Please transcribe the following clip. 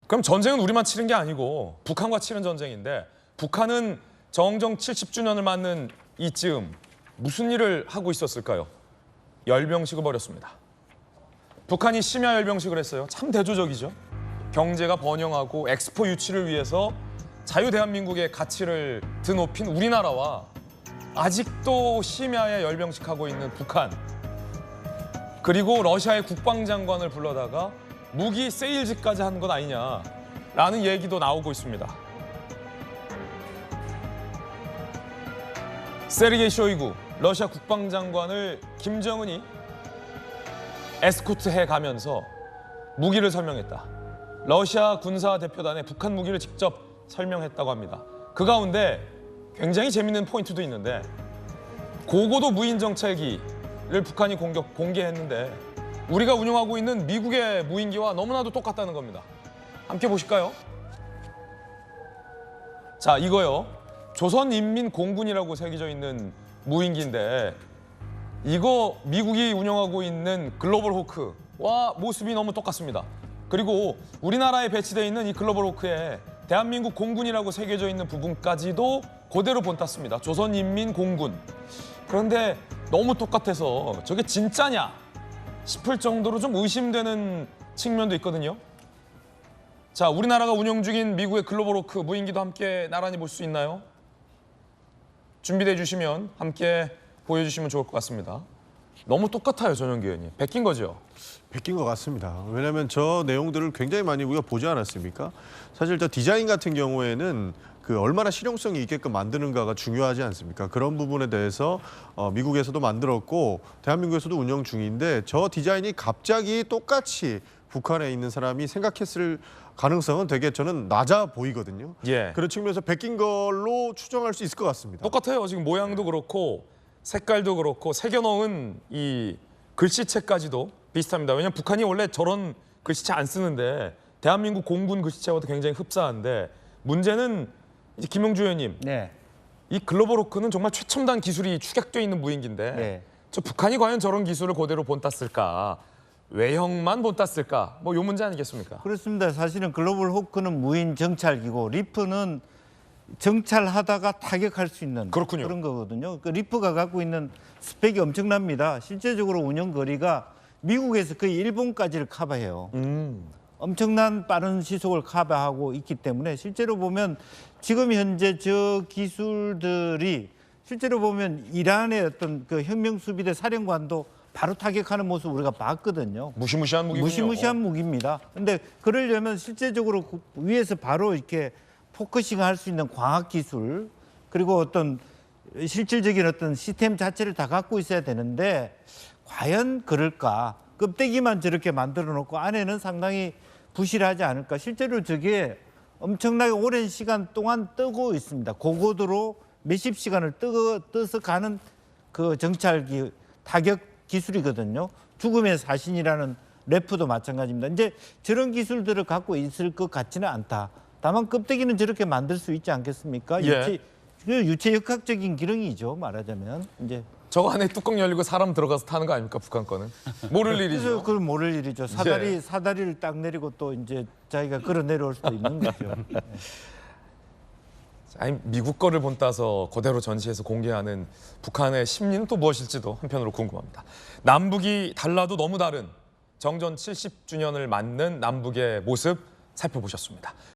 그럼 전쟁은 우리만 치른 게 아니고 북한과 치른 전쟁인데 북한은 정정 70주년을 맞는 이쯤 무슨 일을 하고 있었을까요? 열병식을 벌였습니다. 북한이 심야 열병식을 했어요. 참 대조적이죠. 경제가 번영하고 엑스포 유치를 위해서 자유 대한민국의 가치를 드높인 우리나라와 아직도 심야에 열병식하고 있는 북한, 그리고 러시아의 국방장관을 불러다가 무기 세일즈까지 한 것 아니냐라는 얘기도 나오고 있습니다. 세르게이 쇼이구 러시아 국방장관을 김정은이 에스코트해 가면서 무기를 설명했다. 러시아 군사 대표단에 북한 무기를 직접 설명했다고 합니다. 그 가운데 굉장히 재밌는 포인트도 있는데 고고도 무인 정찰기를 북한이 공개했는데 우리가 운용하고 있는 미국의 무인기와 너무나도 똑같다는 겁니다. 함께 보실까요? 자, 이거요. 조선인민공군이라고 새겨져 있는 무인기인데 이거 미국이 운영하고 있는 글로벌 호크와 모습이 너무 똑같습니다. 그리고 우리나라에 배치되어 있는 이 글로벌 호크에 대한민국 공군이라고 새겨져 있는 부분까지도 그대로 본땄습니다. 조선인민공군. 그런데 너무 똑같아서 저게 진짜냐 싶을 정도로 좀 의심되는 측면도 있거든요. 자, 우리나라가 운영 중인 미국의 글로벌 호크 무인기도 함께 나란히 볼 수 있나요? 준비돼 주시면 함께 보여주시면 좋을 것 같습니다. 너무 똑같아요, 전용기 의원님. 베낀 거죠? 베낀 것 같습니다. 왜냐하면 저 내용들을 굉장히 많이 우리가 보지 않았습니까? 사실 저 디자인 같은 경우에는 그 얼마나 실용성이 있게끔 만드는가가 중요하지 않습니까? 그런 부분에 대해서 미국에서도 만들었고 대한민국에서도 운영 중인데 저 디자인이 갑자기 똑같이 북한에 있는 사람이 생각했을 가능성은 되게 저는 낮아 보이거든요. 예. 그런 측면에서 베낀 걸로 추정할 수 있을 것 같습니다. 똑같아요. 지금 모양도 그렇고 색깔도 그렇고 새겨놓은 이 글씨체까지도 비슷합니다. 왜냐하면 북한이 원래 저런 글씨체 안 쓰는데 대한민국 공군 글씨체와도 굉장히 흡사한데 문제는 이제 김용주 의원님, 네. 이 글로벌 호크는 정말 최첨단 기술이 축약돼 있는 무인기인데 네. 저 북한이 과연 저런 기술을 그대로 본땄을까? 외형만 본땄을까? 뭐 요 문제 아니겠습니까? 그렇습니다. 사실은 글로벌 호크는 무인 정찰기고 리프는 정찰하다가 타격할 수 있는 그렇군요. 그런 거거든요. 그 리프가 갖고 있는 스펙이 엄청납니다. 실제적으로 운영 거리가 미국에서 거의 일본까지를 커버해요. 엄청난 빠른 시속을 커버하고 있기 때문에 실제로 보면 지금 현재 저 기술들이 실제로 보면 이란의 어떤 그 혁명수비대 사령관도 바로 타격하는 모습 우리가 봤거든요. 무시무시한 무기군요. 무시무시한 무기입니다. 근데 그러려면 실제적으로 위에서 바로 이렇게 포커싱 할 수 있는 과학 기술 그리고 어떤 실질적인 어떤 시스템 자체를 다 갖고 있어야 되는데 과연 그럴까? 껍데기만 저렇게 만들어 놓고 안에는 상당히 부실하지 않을까? 실제로 저게 엄청나게 오랜 시간 동안 뜨고 있습니다. 고고도로 몇십 시간을 떠서 가는 그 정찰기 타격 기술이거든요. 죽음의 사신이라는 래프도 마찬가지입니다. 이제 저런 기술들을 갖고 있을 것 같지는 않다. 다만 껍데기는 저렇게 만들 수 있지 않겠습니까? 예. 유체 역학적인 기능이죠. 말하자면 이제 저거 안에 뚜껑 열리고 사람 들어가서 타는 거 아닙니까? 북한 거는 모를 그래서 일이죠. 그걸 모를 일이죠. 사다리를 딱 내리고 또 이제 자기가 걸어 내려올 수도 있는 거죠. 아니, 미국 거를 본따서 그대로 전시해서 공개하는 북한의 심리는 또 무엇일지도 한편으로 궁금합니다. 남북이 달라도 너무 다른 정전 70주년을 맞는 남북의 모습 살펴보셨습니다.